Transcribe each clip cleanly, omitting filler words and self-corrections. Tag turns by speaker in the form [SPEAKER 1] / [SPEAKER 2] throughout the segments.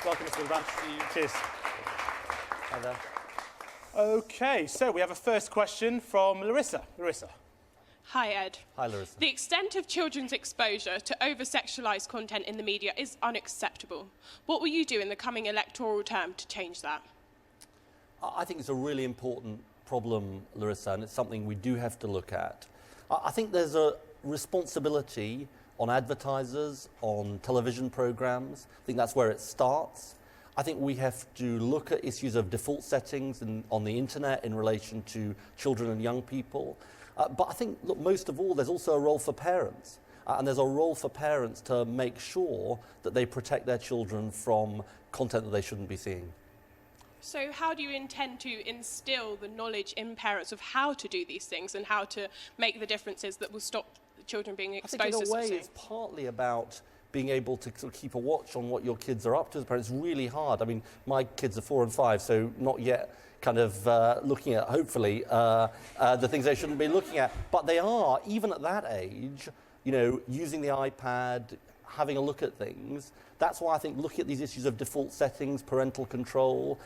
[SPEAKER 1] Welcome, Mr. Miliband. Cheers. Hi there. OK, so we have a first question from Larissa. Larissa.
[SPEAKER 2] Hi, Ed.
[SPEAKER 1] Hi, Larissa.
[SPEAKER 2] The extent of children's exposure to over-sexualised content in the media is unacceptable. What will you do in the coming electoral term to change that?
[SPEAKER 3] I think it's a really important problem, Larissa, and it's something we do have to look at. I think there's a responsibility on advertisers, on television programmes. I think that's where it starts. I think we have to look at issues of default settings on the internet in relation to children and young people. But I think, look, most of all, there's also a role for parents. And there's a role for parents to make sure that they protect their children from content that they shouldn't be seeing.
[SPEAKER 2] So how do you intend to instill the knowledge in parents of how to do these things and how to make the differences that will stop children being exposed to
[SPEAKER 3] I think in a way it's partly about being able to sort of keep a watch on what your kids are up to as parents. It's really hard. I mean, my kids are 4 and 5, so not yet kind of looking at, hopefully, the things they shouldn't be looking at. But they are, even at that age, you know, using the iPad, having a look at things. That's why I think looking at these issues of default settings, parental control,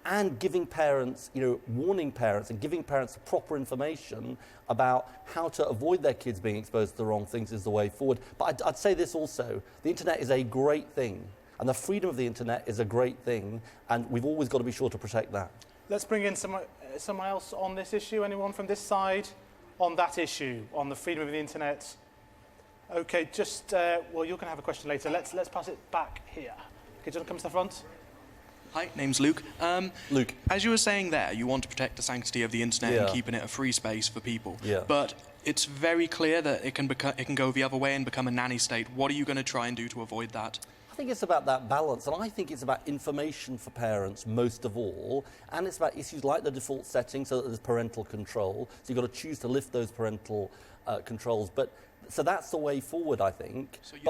[SPEAKER 3] and giving parents, you know, warning parents and giving parents the proper information about how to avoid their kids being exposed to the wrong things is the way forward. But I'd say this also, the internet is a great thing, and the freedom of the internet is a great thing, and we've always got to be sure to protect that.
[SPEAKER 1] Let's bring in someone else on this issue. Anyone from this side on that issue, on the freedom of the internet? OK, just, well, you're going to have a question later. Let's pass it back here. OK, do you want to come to the front?
[SPEAKER 4] Hi, name's Luke.
[SPEAKER 3] Luke.
[SPEAKER 4] As you were saying there, you want to protect the sanctity of the internet and keeping it a free space for people.
[SPEAKER 3] Yeah.
[SPEAKER 4] But it's very clear that it can go the other way and become a nanny state. What are you going to try and do to avoid that?
[SPEAKER 3] I think it's about that balance, and I think it's about information for parents most of all, and it's about issues like the default settings, so that there's parental control. So you've got to choose to lift those parental controls. So that's the way forward, I think.
[SPEAKER 4] So you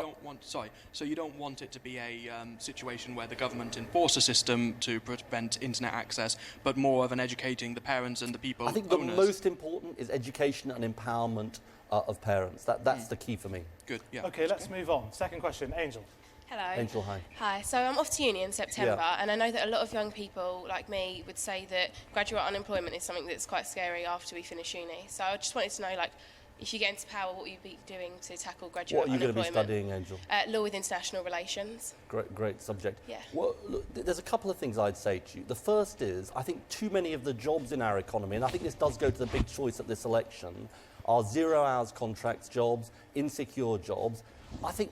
[SPEAKER 4] don't want it to be a situation where the government enforce a system to prevent internet access, but more of an educating the parents and the people.
[SPEAKER 3] I think the most important is education and empowerment of parents. That's the key for me.
[SPEAKER 4] Good. Yeah.
[SPEAKER 1] OK, let's move on. Second question, Angel.
[SPEAKER 5] Hello.
[SPEAKER 3] Angel, hi.
[SPEAKER 5] Hi. So I'm off to uni in September, and I know that a lot of young people like me would say that graduate unemployment is something that's quite scary after we finish uni. So I just wanted to know, like, if you get into power, what you'd be doing to tackle graduate unemployment.
[SPEAKER 3] What are you going to be studying, Angel?
[SPEAKER 5] Law with international relations.
[SPEAKER 3] Great subject.
[SPEAKER 5] Yeah.
[SPEAKER 3] Well, look, there's a couple of things I'd say to you. The first is, I think too many of the jobs in our economy, and I think this does go to the big choice at this election, are 0 hours contracts jobs, insecure jobs. I think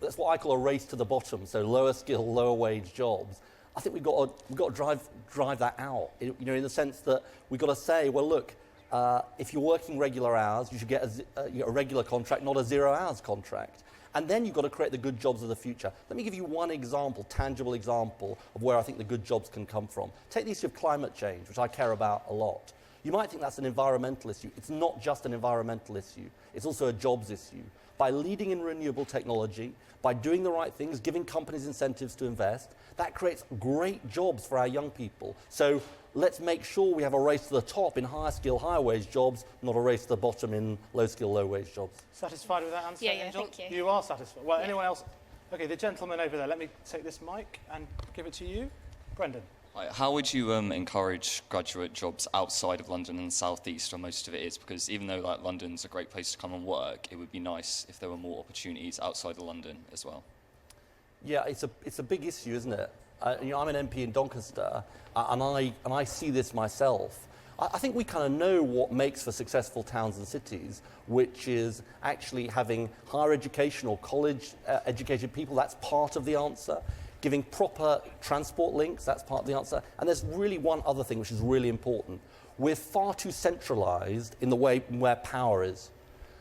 [SPEAKER 3] that's what I call a race to the bottom, so lower skill, lower wage jobs. I think we've got to drive that out, you know, in the sense that we've got to say, well, look, if you're working regular hours, you should get a regular contract, not a 0 hours contract. And then you've got to create the good jobs of the future. Let me give you one example, tangible example, of where I think the good jobs can come from. Take the issue of climate change, which I care about a lot. You might think that's an environmental issue. It's not just an environmental issue. It's also a jobs issue. By leading in renewable technology, by doing the right things, giving companies incentives to invest, that creates great jobs for our young people. So let's make sure we have a race to the top in higher skill, higher wage jobs, not a race to the bottom in low skill, low wage jobs.
[SPEAKER 1] Satisfied with that answer,
[SPEAKER 5] Yeah,
[SPEAKER 1] Angel?
[SPEAKER 5] thank you.
[SPEAKER 1] You are satisfied. Well, anyone else? OK, the gentleman over there. Let me take this mic and give it to you. Brendan.
[SPEAKER 6] How would you encourage graduate jobs outside of London and the South East, where most of it is? Because even though like London's a great place to come and work, it would be nice if there were more opportunities outside of London as well.
[SPEAKER 3] Yeah, it's a big issue, isn't it? You know, I'm an MP in Doncaster, and I see this myself. I think we kind of know what makes for successful towns and cities, which is actually having higher education or college educated people. That's part of the answer. Giving proper transport links, that's part of the answer. And there's really one other thing which is really important. We're far too centralised in the way where power is.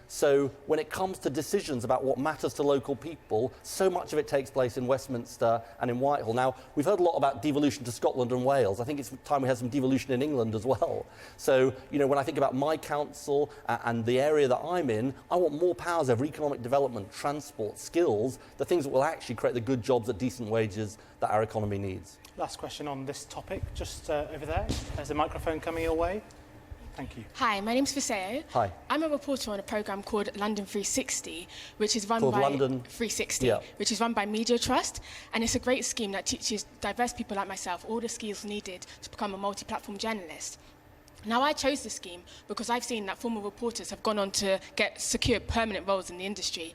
[SPEAKER 3] So when it comes to decisions about what matters to local people, so much of it takes place in Westminster and in Whitehall. Now, we've heard a lot about devolution to Scotland and Wales. I think it's time we had some devolution in England as well. So, you know, when I think about my council and the area that I'm in, I want more powers over economic development, transport, skills, the things that will actually create the good jobs at decent wages that our economy needs.
[SPEAKER 1] Last question on this topic, just over there. There's a microphone coming your way. Thank you.
[SPEAKER 7] Hi, my name's Fiseo.
[SPEAKER 3] Hi.
[SPEAKER 7] I'm a reporter on a programme called London 360, which is run by
[SPEAKER 3] London
[SPEAKER 7] 360,
[SPEAKER 3] yeah.
[SPEAKER 7] which is run by Media Trust, and it's a great scheme that teaches diverse people like myself all the skills needed to become a multi-platform journalist. Now, I chose this scheme because I've seen that former reporters have gone on to secure permanent roles in the industry.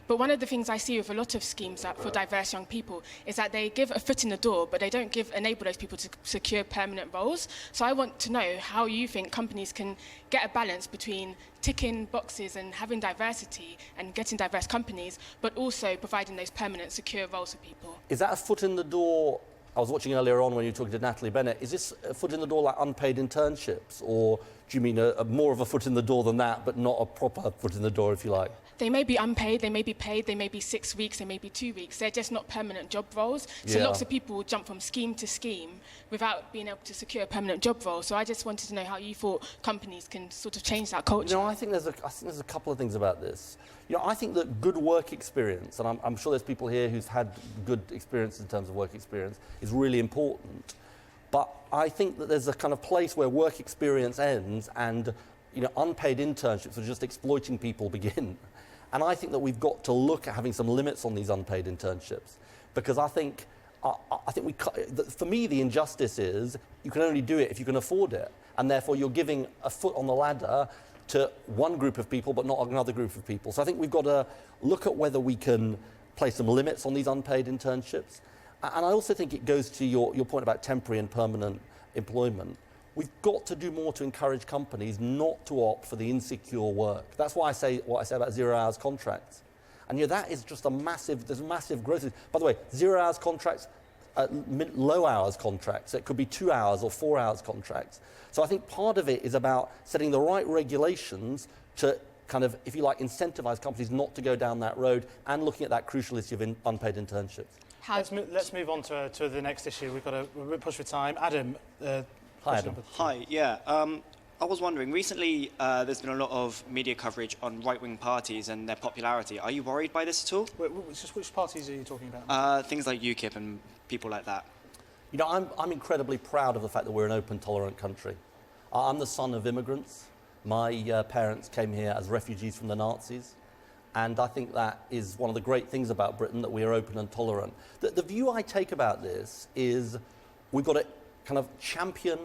[SPEAKER 7] But one of the things I see with a lot of schemes for diverse young people is that they give a foot in the door, but they don't enable those people to secure permanent roles. So I want to know how you think companies can get a balance between ticking boxes and having diversity and getting diverse companies, but also providing those permanent, secure roles for people.
[SPEAKER 3] Is that a foot in the door? I was watching earlier on when you were talking to Natalie Bennett. Is this a foot in the door like unpaid internships? Or do you mean more of a foot in the door than that, but not a proper foot in the door, if you like?
[SPEAKER 7] They may be unpaid, they may be paid, they may be 6 weeks, they may be 2 weeks. They're just not permanent job roles. So lots of people jump from scheme to scheme without being able to secure a permanent job role. So I just wanted to know how you thought companies can sort of change that culture.
[SPEAKER 3] You know, I think there's a couple of things about this. You know, I think that good work experience, and I'm sure there's people here who've had good experience in terms of work experience, is really important. But I think that there's a kind of place where work experience ends and, you know, unpaid internships are just exploiting people begin. And I think that we've got to look at having some limits on these unpaid internships, because I think for me the injustice is you can only do it if you can afford it, and therefore you're giving a foot on the ladder to one group of people but not another group of people. So I think we've got to look at whether we can place some limits on these unpaid internships. And I also think it goes to your point about temporary and permanent employment. We've got to do more to encourage companies not to opt for the insecure work. That's why I say what I say about 0 hours contracts. And you know, that is just there's massive growth. By the way, 0 hours contracts, low hours contracts, it could be 2 hours or 4 hours contracts. So I think part of it is about setting the right regulations to kind of, if you like, incentivize companies not to go down that road, and looking at that crucial issue of unpaid internships.
[SPEAKER 1] Let's move on to the next issue. We're a bit pushed for time. Adam.
[SPEAKER 3] Hi, Adam.
[SPEAKER 8] Hi, yeah. I was wondering, recently there's been a lot of media coverage on right-wing parties and their popularity. Are you worried by this at all?
[SPEAKER 1] Which parties are you talking about?
[SPEAKER 8] Things like UKIP and people like that.
[SPEAKER 3] You know, I'm incredibly proud of the fact that we're an open, tolerant country. I'm the son of immigrants. My parents came here as refugees from the Nazis. And I think that is one of the great things about Britain, that we are open and tolerant. The view I take about this is we've got to kind of champion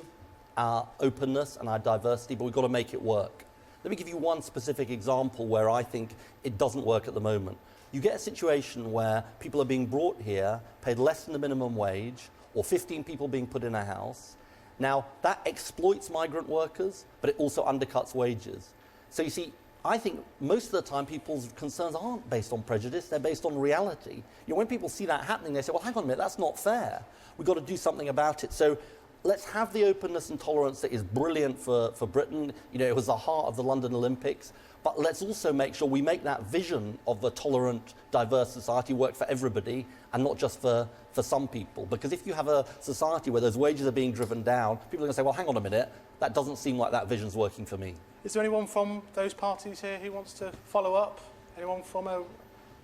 [SPEAKER 3] our openness and our diversity, but we've got to make it work. Let me give you one specific example where I think it doesn't work at the moment. You get a situation where people are being brought here, paid less than the minimum wage, or 15 people being put in a house. Now, that exploits migrant workers, but it also undercuts wages. So you see, I think most of the time people's concerns aren't based on prejudice, they're based on reality. You know, when people see that happening, they say, well, hang on a minute, that's not fair. We've got to do something about it. So let's have the openness and tolerance that is brilliant for Britain. You know, it was the heart of the London Olympics. But let's also make sure we make that vision of the tolerant, diverse society work for everybody and not just for some people. Because if you have a society where those wages are being driven down, people are going to say, well, hang on a minute, that doesn't seem like that vision's working for me.
[SPEAKER 1] Is there anyone from those parties here who wants to follow up? Anyone from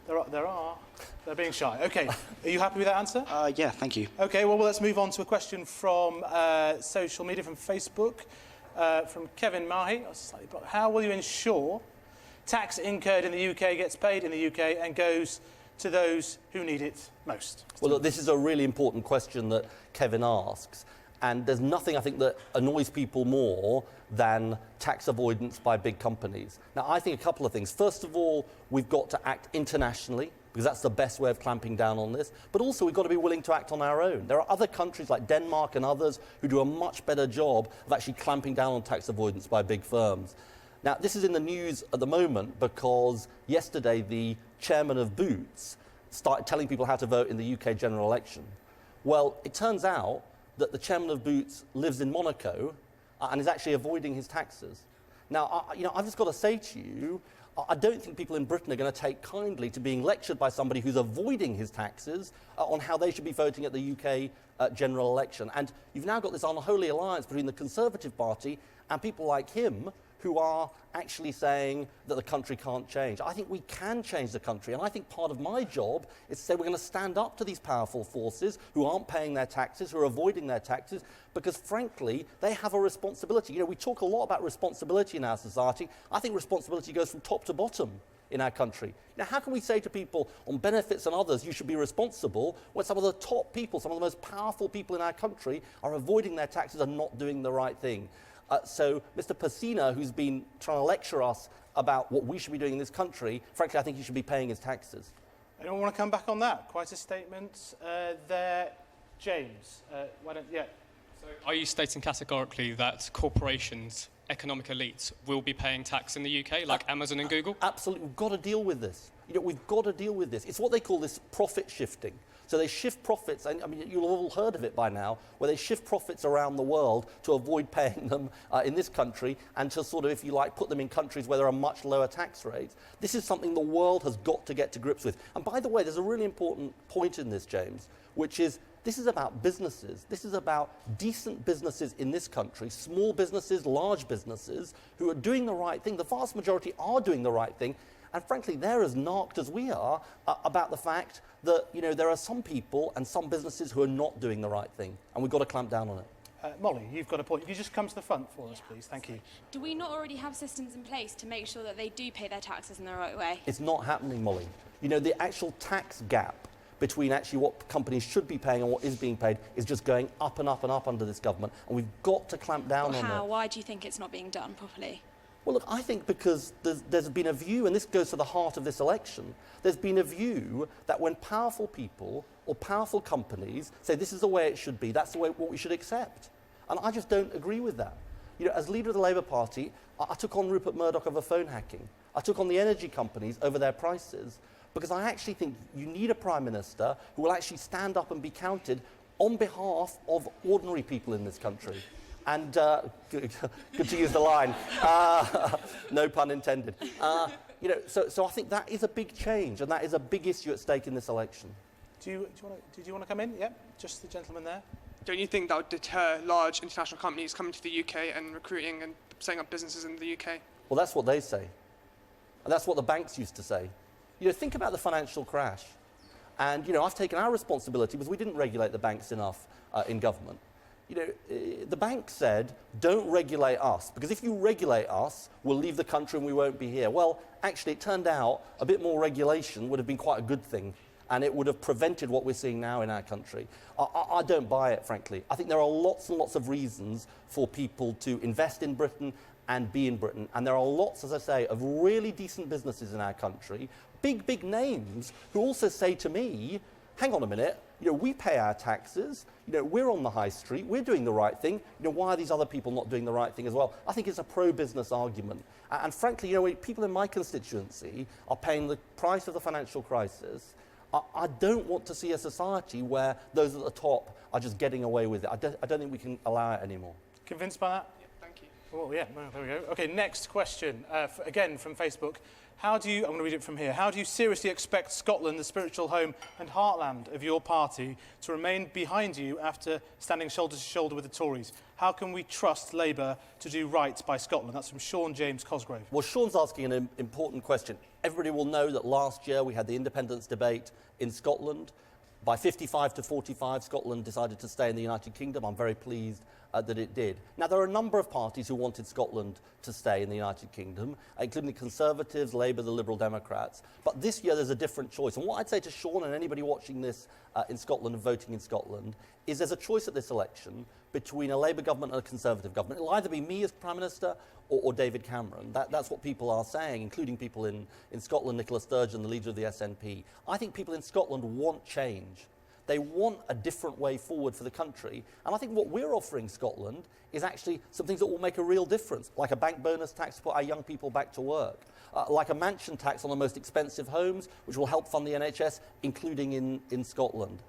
[SPEAKER 1] There are. They're being shy. Okay. Are you happy with that answer?
[SPEAKER 8] Yeah, thank you.
[SPEAKER 1] Okay, well, let's move on to a question from social media, from Facebook, from Kevin Mahi. How will you ensure tax incurred in the UK gets paid in the UK and goes to those who need it most?
[SPEAKER 3] Well, look, this is a really important question that Kevin asks. And there's nothing, I think, that annoys people more than tax avoidance by big companies. Now, I think a couple of things. First of all, we've got to act internationally, because that's the best way of clamping down on this. But also, we've got to be willing to act on our own. There are other countries like Denmark and others who do a much better job of actually clamping down on tax avoidance by big firms. Now, this is in the news at the moment because yesterday the chairman of Boots started telling people how to vote in the UK general election. Well, it turns out that the chairman of Boots lives in Monaco and is actually avoiding his taxes. Now, I've just got to say to you, I don't think people in Britain are going to take kindly to being lectured by somebody who's avoiding his taxes on how they should be voting at the UK general election. And you've now got this unholy alliance between the Conservative Party and people like him who are actually saying that the country can't change. I think we can change the country, and I think part of my job is to say we're going to stand up to these powerful forces who aren't paying their taxes, who are avoiding their taxes, because frankly, they have a responsibility. You know, we talk a lot about responsibility in our society. I think responsibility goes from top to bottom in our country. Now, how can we say to people on benefits and others, you should be responsible, when some of the top people, some of the most powerful people in our country are avoiding their taxes and not doing the right thing? So Mr. Pacina, who's been trying to lecture us about what we should be doing in this country, frankly, I think he should be paying his taxes.
[SPEAKER 1] Anyone want to come back on that? Quite a statement there. James, why don't, yeah.
[SPEAKER 9] So are you stating categorically that corporations, economic elites, will be paying tax in the UK, like Amazon and Google?
[SPEAKER 3] Absolutely. We've got to deal with this. You know, we've got to deal with this. It's what they call this profit shifting. So they shift profits, and I mean, you'll have all heard of it by now, where they shift profits around the world to avoid paying them in this country and to sort of, if you like, put them in countries where there are much lower tax rates. This is something the world has got to get to grips with. And by the way, there's a really important point in this, James, which is this is about businesses. This is about decent businesses in this country, small businesses, large businesses, who are doing the right thing. The vast majority are doing the right thing. And frankly, they're as narked as we are about the fact that, you know, there are some people and some businesses who are not doing the right thing, and we've got to clamp down on it.
[SPEAKER 1] Molly, you've got a point. If you just come to the front for us, please. Thank you.
[SPEAKER 10] Do we not already have systems in place to make sure that they do pay their taxes in the right way?
[SPEAKER 3] It's not happening, Molly. You know, the actual tax gap between actually what companies should be paying and what is being paid is just going up and up and up under this government, and we've got to clamp down on it.
[SPEAKER 10] How? Why do you think it's not being done properly?
[SPEAKER 3] Well, look, I think because there's been a view, and this goes to the heart of this election, there's been a view that when powerful people or powerful companies say this is the way it should be, that's the way what we should accept. And I just don't agree with that. You know, as leader of the Labour Party, I took on Rupert Murdoch over phone hacking. I took on the energy companies over their prices, because I actually think you need a Prime Minister who will actually stand up and be counted on behalf of ordinary people in this country. And good to use the line, no pun intended. You know, so I think that is a big change, and that is a big issue at stake in this election.
[SPEAKER 1] Did you want to come in? Yeah, just the gentleman there.
[SPEAKER 11] Don't you think that would deter large international companies coming to the UK and recruiting and setting up businesses in the UK?
[SPEAKER 3] Well, that's what they say. And that's what the banks used to say. You know, think about the financial crash. And, you know, I've taken our responsibility because we didn't regulate the banks enough in government. You know, the bank said, don't regulate us, because if you regulate us, we'll leave the country and we won't be here. Well, actually, it turned out a bit more regulation would have been quite a good thing, and it would have prevented what we're seeing now in our country. I don't buy it, frankly. I think there are lots and lots of reasons for people to invest in Britain and be in Britain. And there are lots, as I say, of really decent businesses in our country, big names, who also say to me, hang on a minute, you know, we pay our taxes, you know, we're on the high street, we're doing the right thing, you know, why are these other people not doing the right thing as well? I think it's a pro-business argument. And frankly, you know, people in my constituency are paying the price of the financial crisis. I don't want to see a society where those at the top are just getting away with it. I don't think we can allow it anymore.
[SPEAKER 1] Convinced by that?
[SPEAKER 11] Yeah, thank you.
[SPEAKER 1] Oh, yeah, no, there we go. Okay, next question, again from Facebook. I'm going to read it from here. How do you seriously expect Scotland, the spiritual home and heartland of your party, to remain behind you after standing shoulder to shoulder with the Tories? How can we trust Labour to do right by Scotland? That's from Sean James Cosgrove.
[SPEAKER 3] Well, Sean's asking an important question. Everybody will know that last year we had the independence debate in Scotland. By 55 to 45, Scotland decided to stay in the United Kingdom. I'm very pleased that it did. Now, there are a number of parties who wanted Scotland to stay in the United Kingdom, including the Conservatives, Labour, the Liberal Democrats. But this year there's a different choice. And what I'd say to Sean and anybody watching this in Scotland and voting in Scotland is there's a choice at this election between a Labour government and a Conservative government. It'll either be me as Prime Minister or David Cameron. That's what people are saying, including people in Scotland, Nicola Sturgeon, the leader of the SNP. I think people in Scotland want change. They want a different way forward for the country. And I think what we're offering Scotland is actually some things that will make a real difference, like a bank bonus tax to put our young people back to work, like a mansion tax on the most expensive homes, which will help fund the NHS, including in Scotland,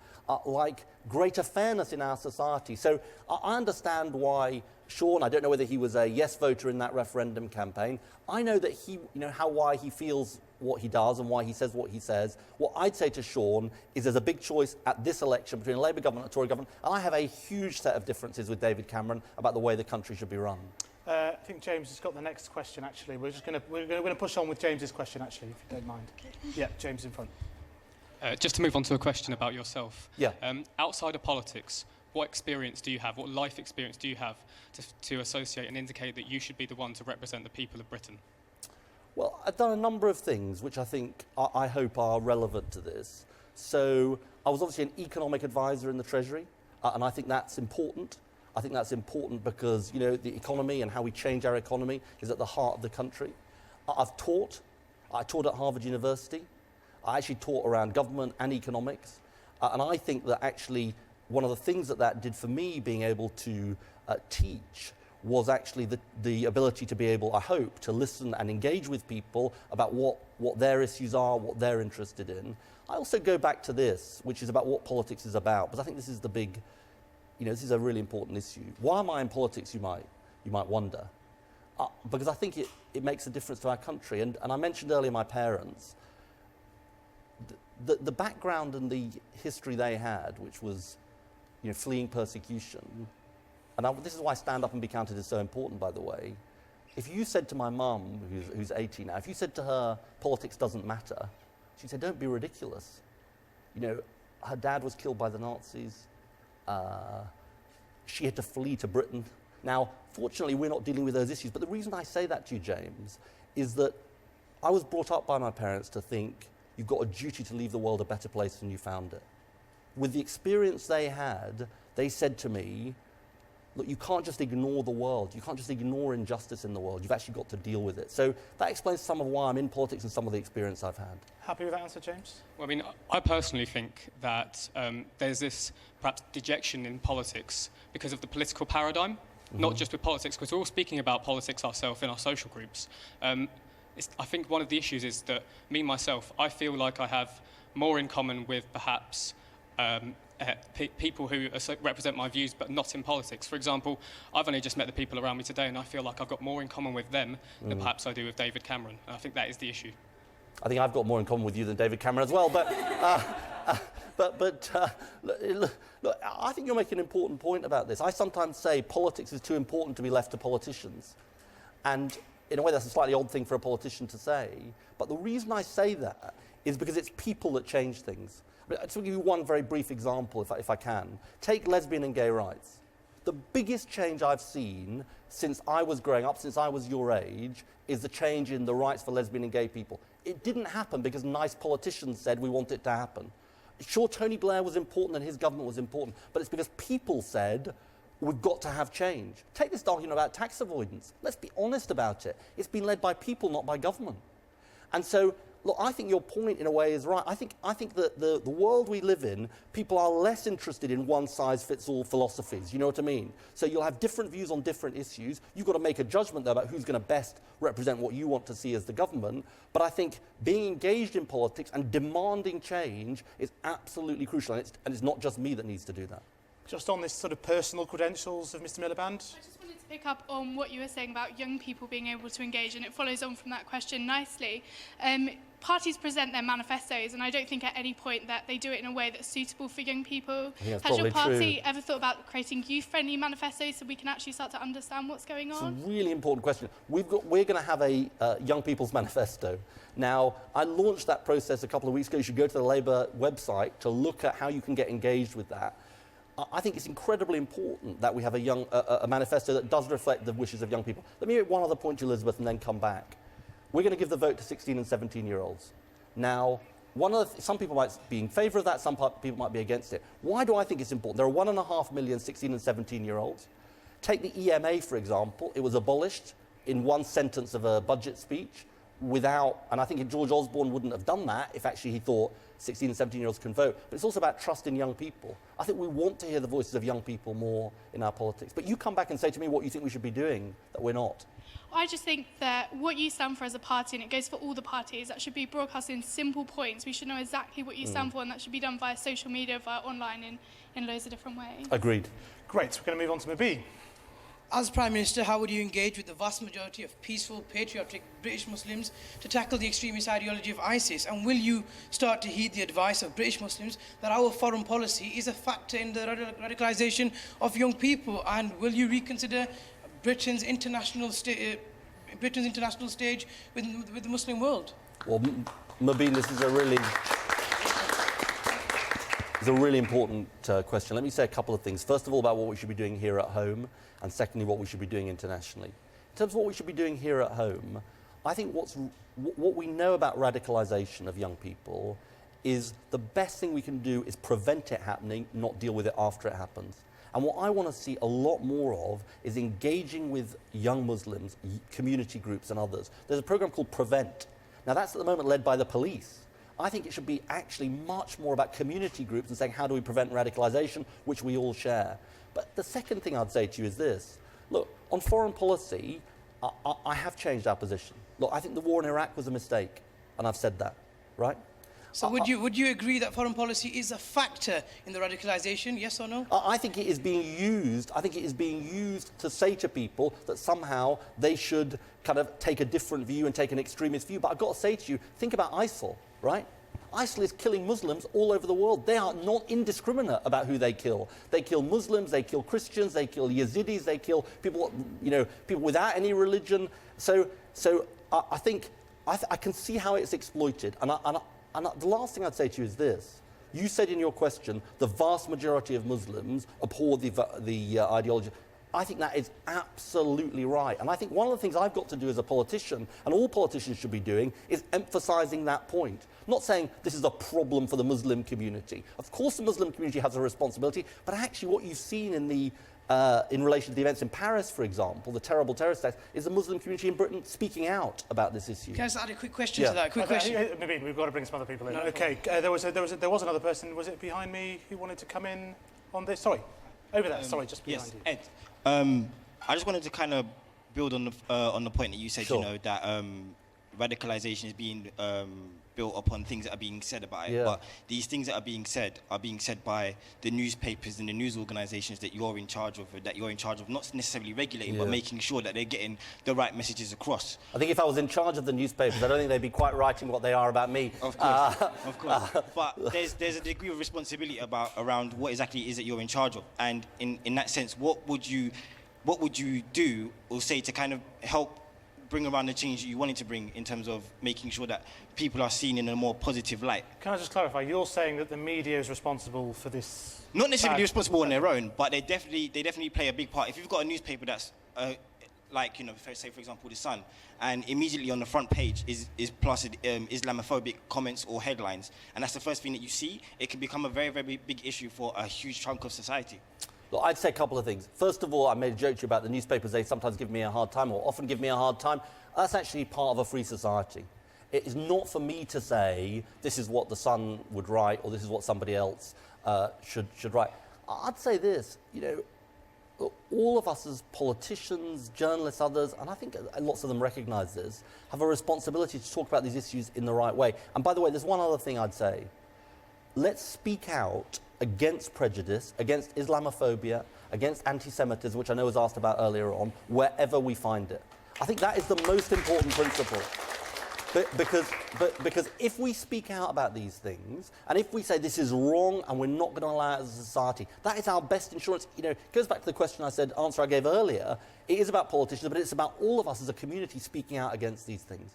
[SPEAKER 3] like greater fairness in our society. So I understand why Sean, I don't know whether he was a yes voter in that referendum campaign. I know that why he feels what he does and why he says what he says. What I'd say to Sean is there's a big choice at this election between a Labour government and a Tory government, and I have a huge set of differences with David Cameron about the way the country should be run.
[SPEAKER 1] I think James has got the next question, actually. We're going to push on with James's question, actually, if you don't mind. Okay. Yeah, James in front.
[SPEAKER 9] Just to move on to a question about yourself.
[SPEAKER 3] Yeah.
[SPEAKER 9] Outside of politics, what experience do you have, what life experience do you have to associate and indicate that you should be the one to represent the people of Britain?
[SPEAKER 3] Well, I've done a number of things which I think, I hope are relevant to this. So I was obviously an economic advisor in the Treasury, and I think that's important. I think that's important because, you know, the economy and how we change our economy is at the heart of the country. I've taught. I taught at Harvard University. I actually taught around government and economics. And I think that actually one of the things that did for me being able to teach was actually the ability to be able, I hope, to listen and engage with people about what their issues are, what they're interested in. I also go back to this, which is about what politics is about, because I think this is the big, you know, this is a really important issue. Why am I in politics, you might wonder? Because I think it makes a difference to our country. And I mentioned earlier my parents. The background and the history they had, which was, you know, fleeing persecution, and this is why stand up and be counted is so important, by the way. If you said to my mum, who's 80 now, if you said to her, politics doesn't matter, she said, don't be ridiculous. You know, her dad was killed by the Nazis. She had to flee to Britain. Now, fortunately, we're not dealing with those issues, but the reason I say that to you, James, is that I was brought up by my parents to think you've got a duty to leave the world a better place than you found it. With the experience they had, they said to me, look, you can't just ignore the world. You can't just ignore injustice in the world. You've actually got to deal with it. So that explains some of why I'm in politics and some of the experience I've had.
[SPEAKER 1] Happy with that answer, James?
[SPEAKER 9] Well, I mean, I personally think that there's this perhaps dejection in politics because of the political paradigm, not just with politics, because we're all speaking about politics ourselves in our social groups. I think one of the issues is that me, myself, I feel like I have more in common with perhaps people who represent my views but not in politics. For example, I've only just met the people around me today and I feel like I've got more in common with them than perhaps I do with David Cameron. And I think that is the issue.
[SPEAKER 3] I think I've got more in common with you than David Cameron as well, but look, I think you're making an important point about this. I sometimes say politics is too important to be left to politicians. And in a way, that's a slightly odd thing for a politician to say. But the reason I say that is because it's people that change things. I'll just give you one very brief example, if I can. Take lesbian and gay rights. The biggest change I've seen since I was growing up, since I was your age, is the change in the rights for lesbian and gay people. It didn't happen because nice politicians said we want it to happen. Sure, Tony Blair was important and his government was important, but it's because people said we've got to have change. Take this argument about tax avoidance. Let's be honest about it. It's been led by people, not by government. And so, look, I think your point in a way is right. I think that the world we live in, people are less interested in one-size-fits-all philosophies, you know what I mean? So you'll have different views on different issues. You've got to make a judgment there about who's going to best represent what you want to see as the government. But I think being engaged in politics and demanding change is absolutely crucial, and it's not just me that needs to do that.
[SPEAKER 1] Just on this sort of personal credentials of Mr. Miliband.
[SPEAKER 12] I just wanted to pick up on what you were saying about young people being able to engage, and it follows on from that question nicely. Parties present their manifestos, and I don't think at any point that they do it in a way that's suitable for young people. Has your party ever thought about creating youth-friendly manifestos so we can actually start to understand what's going on?
[SPEAKER 3] It's a really important question. We're going to have a young people's manifesto. Now, I launched that process a couple of weeks ago. You should go to the Labour website to look at how you can get engaged with that. I think it's incredibly important that we have a manifesto that does reflect the wishes of young people. Let me make one other point to Elizabeth and then come back. We're going to give the vote to 16 and 17-year-olds. Now, some people might be in favour of that, some people might be against it. Why do I think it's important? There are 1.5 million 16 and 17-year-olds. Take the EMA, for example. It was abolished in one sentence of a budget speech without, and I think George Osborne wouldn't have done that if actually he thought 16 and 17-year-olds can vote. But it's also about trust in young people. I think we want to hear the voices of young people more in our politics. But you come back and say to me what you think we should be doing that we're not.
[SPEAKER 12] I just think that what you stand for as a party, and it goes for all the parties, that should be broadcast in simple points. We should know exactly what you stand for, and that should be done via social media, via online, in loads of different ways.
[SPEAKER 3] Agreed.
[SPEAKER 1] Great, we're going to move on to Mabi.
[SPEAKER 13] As Prime Minister, how would you engage with the vast majority of peaceful, patriotic British Muslims to tackle the extremist ideology of ISIS? And will you start to heed the advice of British Muslims that our foreign policy is a factor in the radicalisation of young people? And will you reconsider Britain's international stage with the Muslim world?
[SPEAKER 3] Well, Mubin, this is a really important question. Let me say a couple of things. First of all, about what we should be doing here at home, and secondly, what we should be doing internationally. In terms of what we should be doing here at home, I think what we know about radicalisation of young people is the best thing we can do is prevent it happening, not deal with it after it happens. And what I want to see a lot more of is engaging with young Muslims, community groups and others. There's a program called Prevent. Now that's at the moment led by the police. I think it should be actually much more about community groups and saying how do we prevent radicalisation, which we all share. But the second thing I'd say to you is this. Look, on foreign policy, I have changed our position. Look, I think the war in Iraq was a mistake, and I've said that, right?
[SPEAKER 13] So would you agree that foreign policy is a factor in the radicalisation, yes or no?
[SPEAKER 3] I think it is being used. I think it is being used to say to people that somehow they should kind of take a different view and take an extremist view. But I've got to say to you, think about ISIL, right? ISIL is killing Muslims all over the world. They are not indiscriminate about who they kill. They kill Muslims, they kill Christians, they kill Yazidis, they kill people, people without any religion. So I think I can see how it's exploited. And the last thing I'd say to you is this. You said in your question, the vast majority of Muslims abhor the ideology. I think that is absolutely right. And I think one of the things I've got to do as a politician, and all politicians should be doing, is emphasising that point. Not saying this is a problem for the Muslim community. Of course the Muslim community has a responsibility, but actually what you've seen in relation to the events in Paris, for example, the terrible terrorist attacks, is the Muslim community in Britain speaking out about this issue.
[SPEAKER 13] Can I just add a quick question to that?
[SPEAKER 1] Maybe we've got to bring some other people in. No, okay, there was another person. Was it behind me who wanted to come in on this? Sorry, over there. Sorry, just behind you.
[SPEAKER 14] Ed. I just wanted to kind of build on the point that you said. Sure. That radicalization is being built upon things that are being said about it. Yeah. But these things that are being said by the newspapers and the news organizations that you're in charge of, not necessarily regulating, but making sure that they're getting the right messages across.
[SPEAKER 3] I think if I was in charge of the newspapers, I don't think they'd be quite writing what they are about me.
[SPEAKER 14] Of course, of course. But there's a degree of responsibility around what exactly it is that you're in charge of. And in that sense, what would you do or say to kind of help bring around the change that you wanted to bring in terms of making sure that people are seen in a more positive light?
[SPEAKER 1] Can I just clarify? You're saying that the media is responsible for this?
[SPEAKER 14] Not necessarily responsible on their own, but they definitely play a big part. If you've got a newspaper that's say for example The Sun, and immediately on the front page is plastered Islamophobic comments or headlines, and that's the first thing that you see, it can become a very, very big issue for a huge chunk of society.
[SPEAKER 3] Look, I'd say a couple of things. First of all, I made a joke to you about the newspapers. They sometimes give me a hard time, or often give me a hard time. That's actually part of a free society. It is not for me to say this is what The Sun would write or this is what somebody else should write. I'd say this, look, all of us as politicians, journalists, others, and I think lots of them recognise this, have a responsibility to talk about these issues in the right way. And by the way, there's one other thing I'd say. Let's speak out against prejudice, against Islamophobia, against anti-Semitism, which I know was asked about earlier on, wherever we find it. I think that is the most important principle. Because if we speak out about these things, and if we say this is wrong and we're not going to allow it as a society, that is our best insurance. It goes back to the question answer I gave earlier. It is about politicians, but it's about all of us as a community speaking out against these things.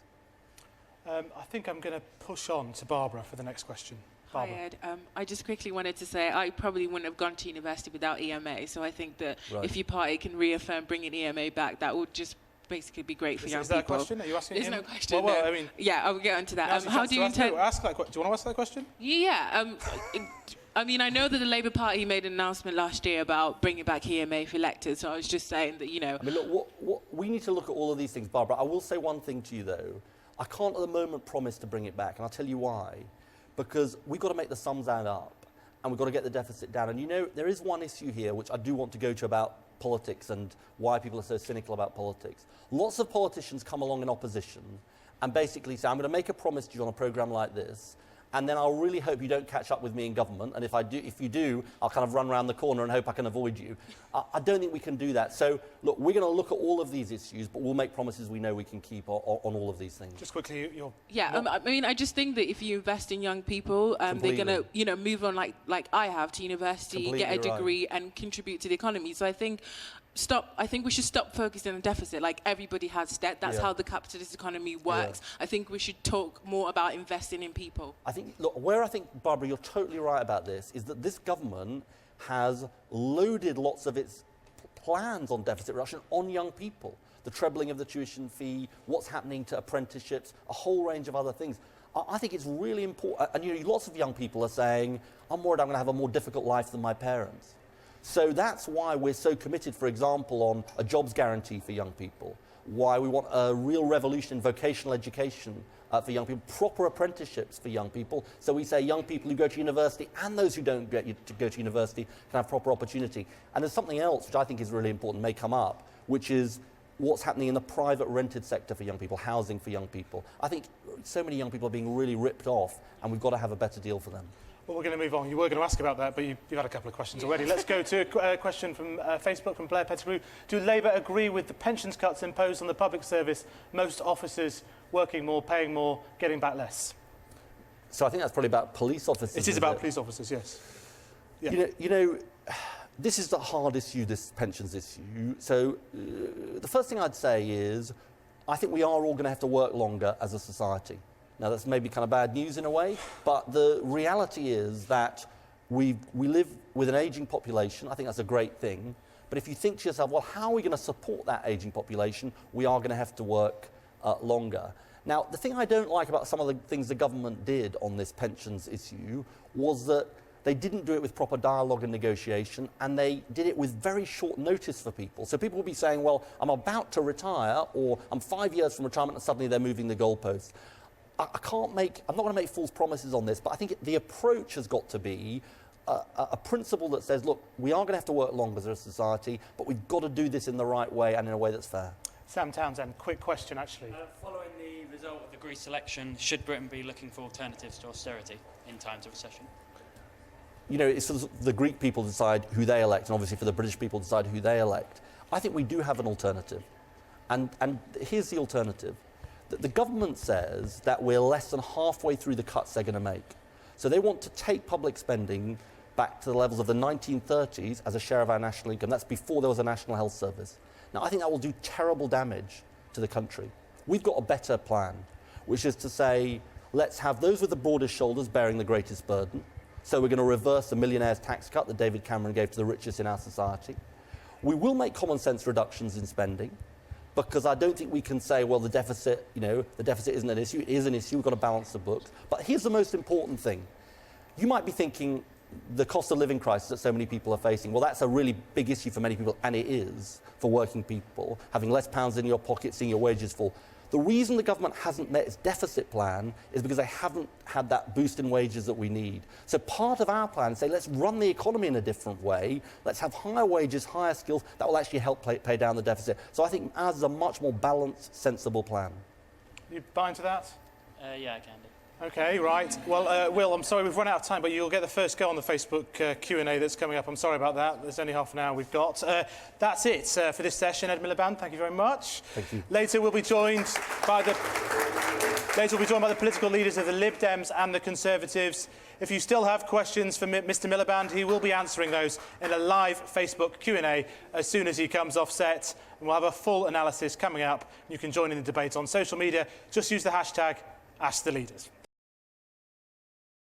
[SPEAKER 1] I think I'm going to push on to Barbara for the next question.
[SPEAKER 15] Hi, Ed. I just quickly wanted to say I probably wouldn't have gone to university without EMA, so I think that if your party can reaffirm bringing EMA back, that would just basically be great for young people.
[SPEAKER 1] Is that a question? Are you asking
[SPEAKER 15] There's
[SPEAKER 1] him?
[SPEAKER 15] no question.
[SPEAKER 1] Well,
[SPEAKER 15] no.
[SPEAKER 1] I mean,
[SPEAKER 15] yeah, I'll get onto that. How do you intend?
[SPEAKER 1] Do you want to ask that question?
[SPEAKER 15] Yeah. I mean, I know that the Labour Party made an announcement last year about bringing back EMA for electors, so I was just saying that,
[SPEAKER 3] I mean, look, we need to look at all of these things, Barbara. I will say one thing to you, though. I can't at the moment promise to bring it back, and I'll tell you why. Because we've got to make the sums add up, and we've got to get the deficit down. And there is one issue here which I do want to go to about politics and why people are so cynical about politics. Lots of politicians come along in opposition and basically say, I'm going to make a promise to you on a programme like this, and then I'll really hope you don't catch up with me in government, and if you do, I'll kind of run around the corner and hope I can avoid you. I don't think we can do that. So, look, we're going to look at all of these issues, but we'll make promises we know we can keep on all of these things.
[SPEAKER 1] Just quickly,
[SPEAKER 15] I mean, I just think that if you invest in young people, they're going to, move on like I have to university, get a degree, and contribute to the economy. So I think I think we should stop focusing on deficit. Like, everybody has debt. That's how the capitalist economy works. I think we should talk more about investing in people.
[SPEAKER 3] I think, look, where I think, Barbara, you're totally right about this, is that this government has loaded lots of its plans on deficit reduction on young people. The trebling of the tuition fee, what's happening to apprenticeships, a whole range of other things. I think it's really important. And you know, lots of young people are saying, I'm worried I'm going to have a more difficult life than my parents. So that's why we're so committed, for example, on a jobs guarantee for young people, why we want a real revolution in vocational education for young people, proper apprenticeships for young people. So we say young people who go to university and those who don't get to go to university can have proper opportunity. And there's something else which I think is really important, may come up, which is what's happening in the private rented sector for young people, housing for young people. I think so many young people are being really ripped off, and we've got to have a better deal for them.
[SPEAKER 1] Well, we're going to move on. You were going to ask about that, but you've had a couple of questions already. Let's go to a question from Facebook, from Blair Pettigrew. Do Labour agree with the pensions cuts imposed on the public service? Most officers working more, paying more, getting back less.
[SPEAKER 3] So I think that's probably about police officers.
[SPEAKER 1] It is about police officers, yes. Yeah.
[SPEAKER 3] You know, this is the hard issue, this pensions issue. So the first thing I'd say is I think we are all going to have to work longer as a society. Now, that's maybe kind of bad news in a way, but the reality is that we live with an ageing population. I think that's a great thing. But if you think to yourself, well, how are we going to support that ageing population? We are going to have to work longer. Now, the thing I don't like about some of the things the government did on this pensions issue was that they didn't do it with proper dialogue and negotiation, and they did it with very short notice for people. So people will be saying, well, I'm about to retire, or I'm 5 years from retirement, and suddenly they're moving the goalposts. I'm not going to make false promises on this, but I think the approach has got to be a principle that says, look, we are going to have to work longer as a society, but we've got to do this in the right way and in a way that's fair.
[SPEAKER 1] Sam Townsend, quick question, actually.
[SPEAKER 16] Following the result of the Greece election, should Britain be looking for alternatives to austerity in times of recession?
[SPEAKER 3] You know, it's sort of the Greek people decide who they elect, and obviously for the British people decide who they elect. I think we do have an alternative. And here's the alternative. The government says that we're less than halfway through the cuts they're going to make. So they want to take public spending back to the levels of the 1930s as a share of our national income. That's before there was a national health service. Now, I think that will do terrible damage to the country. We've got a better plan, which is to say, let's have those with the broadest shoulders bearing the greatest burden. So we're going to reverse the millionaire's tax cut that David Cameron gave to the richest in our society. We will make common sense reductions in spending, because I don't think we can say, well, the deficit isn't an issue. It is an issue. We've got to balance the books. But here's the most important thing. You might be thinking the cost of living crisis that so many people are facing, well, that's a really big issue for many people, and it is for working people, having less pounds in your pocket, seeing your wages fall. The reason the government hasn't met its deficit plan is because they haven't had that boost in wages that we need. So part of our plan is say, let's run the economy in a different way. Let's have higher wages, higher skills. That will actually help pay down the deficit. So I think ours is a much more balanced, sensible plan.
[SPEAKER 1] You buy into that?
[SPEAKER 16] Yeah, I can do.
[SPEAKER 1] OK, right. Well, Will, I'm sorry we've run out of time, but you'll get the first go on the Facebook Q&A that's coming up. I'm sorry about that. There's only half an hour we've got. That's it for this session. Ed Miliband, thank you very much.
[SPEAKER 3] Thank you.
[SPEAKER 1] Later we'll be joined by the political leaders of the Lib Dems and the Conservatives. If you still have questions for Mr Miliband, he will be answering those in a live Facebook Q&A as soon as he comes off set. And we'll have a full analysis coming up. You can join in the debate on social media. Just use the hashtag #AskTheLeaders.